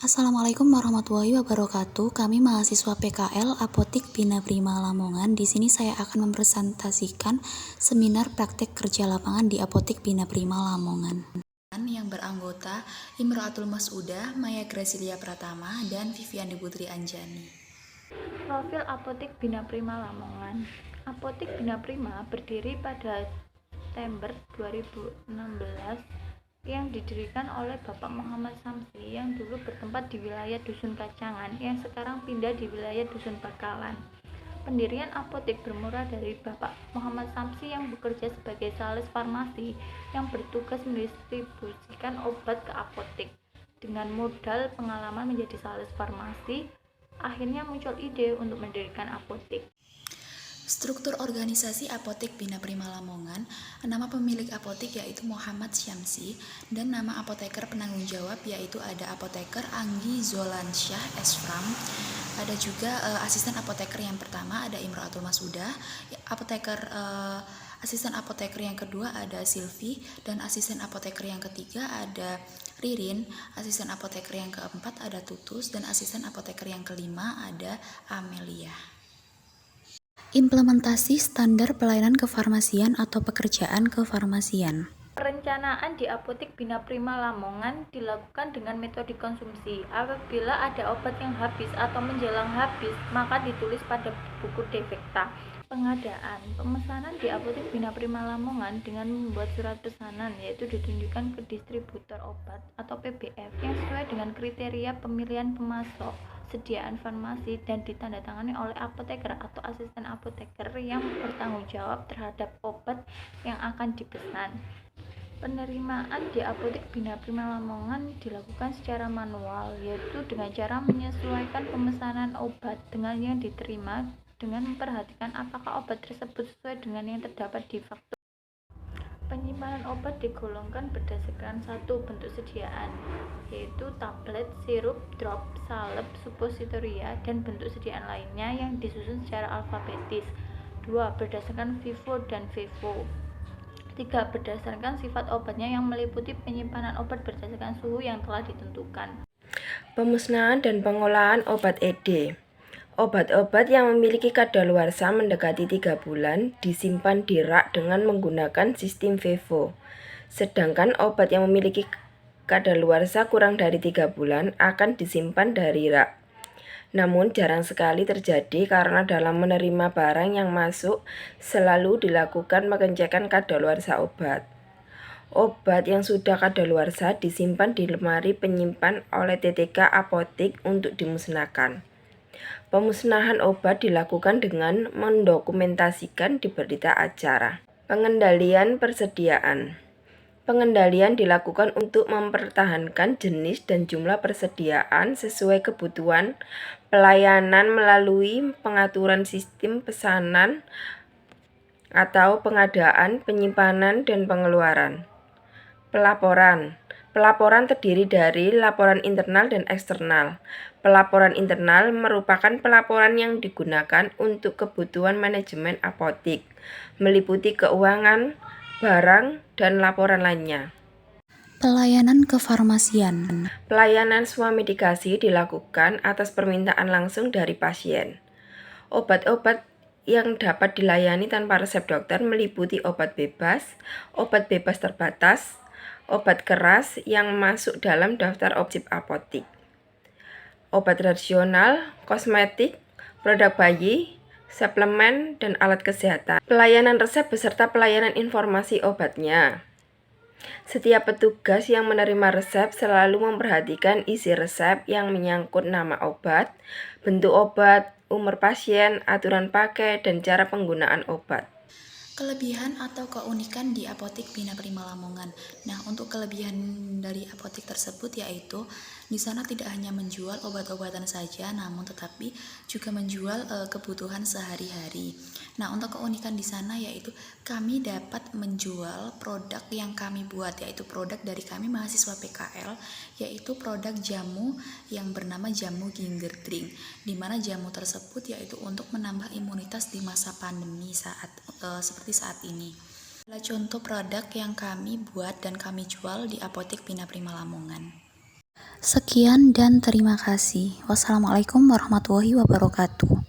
Assalamualaikum warahmatullahi wabarakatuh. Kami mahasiswa PKL Apotik Bina Prima Lamongan. Di sini saya akan mempresentasikan seminar praktek kerja lapangan di Apotik Bina Prima Lamongan. Yang beranggota Imro'atul Mas'udah, Maya Gracilia Pratama, dan Vivian Putri Anjani. Profil Apotik Bina Prima Lamongan. Apotik Bina Prima berdiri pada September 2016 yang didirikan oleh Bapak Muhammad Samsi yang dulu bertempat di wilayah Dusun Kacangan yang sekarang pindah di wilayah Dusun Bakalan. Pendirian apotek bermula dari Bapak Muhammad Samsi yang bekerja sebagai sales farmasi yang bertugas mendistribusikan obat ke apotek. Dengan modal pengalaman menjadi sales farmasi, akhirnya muncul ide untuk mendirikan apotek. Struktur organisasi Apotik Bina Prima Lamongan, nama pemilik apotik yaitu Muhammad Syamsi, dan nama apoteker penanggung jawab yaitu ada apoteker Anggi Zolansyah Esfram, ada juga asisten apoteker yang pertama ada Imro'atul Mas'udah, asisten apoteker yang kedua ada Silvi, dan asisten apoteker yang ketiga ada Ririn, asisten apoteker yang keempat ada Tutus, dan asisten apoteker yang kelima ada Amelia. Implementasi standar pelayanan kefarmasian atau pekerjaan kefarmasian. Perencanaan di Apotik Bina Prima Lamongan dilakukan dengan metode konsumsi. Apabila ada obat yang habis atau menjelang habis, maka ditulis pada buku defekta. Pengadaan pemesanan di Apotik Bina Prima Lamongan dengan membuat surat pesanan, yaitu ditunjukkan ke distributor obat atau PBF yang sesuai dengan kriteria pemilihan pemasok, sediaan farmasi, dan ditandatangani oleh apoteker atau asisten apoteker yang bertanggung jawab terhadap obat yang akan dipesan. Penerimaan di Apotik Bina Prima Lamongan dilakukan secara manual, yaitu dengan cara menyesuaikan pemesanan obat dengan yang diterima dengan memperhatikan apakah obat tersebut sesuai dengan yang terdapat di faktur. Penyimpanan obat digolongkan berdasarkan satu bentuk sediaan, yaitu tablet, sirup, drop, salep, suppositoria, dan bentuk sediaan lainnya yang disusun secara alfabetis. 2. Berdasarkan FIFO dan FIFO. 3. Berdasarkan sifat obatnya yang meliputi penyimpanan obat berdasarkan suhu yang telah ditentukan. Pemusnahan dan pengolahan obat ED. Obat-obat yang memiliki kadaluarsa mendekati 3 bulan disimpan di rak dengan menggunakan sistem FIFO. Sedangkan obat yang memiliki kadaluarsa kurang dari 3 bulan akan disimpan dari rak. Namun jarang sekali terjadi karena dalam menerima barang yang masuk selalu dilakukan pengecekan kadaluarsa obat. Obat yang sudah kadaluarsa disimpan di lemari penyimpan oleh TTK apotik untuk dimusnahkan. Pemusnahan obat dilakukan dengan mendokumentasikan di berita acara. Pengendalian persediaan. Pengendalian dilakukan untuk mempertahankan jenis dan jumlah persediaan sesuai kebutuhan pelayanan melalui pengaturan sistem pesanan atau pengadaan, penyimpanan, dan pengeluaran. Pelaporan terdiri dari laporan internal dan eksternal. Pelaporan internal merupakan pelaporan yang digunakan untuk kebutuhan manajemen apotik, meliputi keuangan, barang, dan laporan lainnya. Pelayanan kefarmasian. Pelayanan swamedikasi dilakukan atas permintaan langsung dari pasien. Obat-obat yang dapat dilayani tanpa resep dokter meliputi obat bebas terbatas, obat keras yang masuk dalam daftar objek apotik, obat rasional, kosmetik, produk bayi, suplemen, dan alat kesehatan. Pelayanan resep beserta pelayanan informasi obatnya. Setiap petugas yang menerima resep selalu memperhatikan isi resep yang menyangkut nama obat, bentuk obat, umur pasien, aturan pakai, dan cara penggunaan obat. Kelebihan atau keunikan di Apotik Bina Prima Lamongan. Nah, untuk kelebihan dari apotik tersebut yaitu di sana tidak hanya menjual obat-obatan saja, namun tetapi juga menjual kebutuhan sehari-hari. Nah, untuk keunikan di sana yaitu kami dapat menjual produk yang kami buat, yaitu produk dari kami mahasiswa PKL, yaitu produk jamu yang bernama jamu Ginger Drink, di mana jamu tersebut yaitu untuk menambah imunitas di masa pandemi seperti saat ini. Adalah contoh produk yang kami buat dan kami jual di Apotik Bina Prima Lamongan. Sekian dan terima kasih. Wassalamualaikum warahmatullahi wabarakatuh.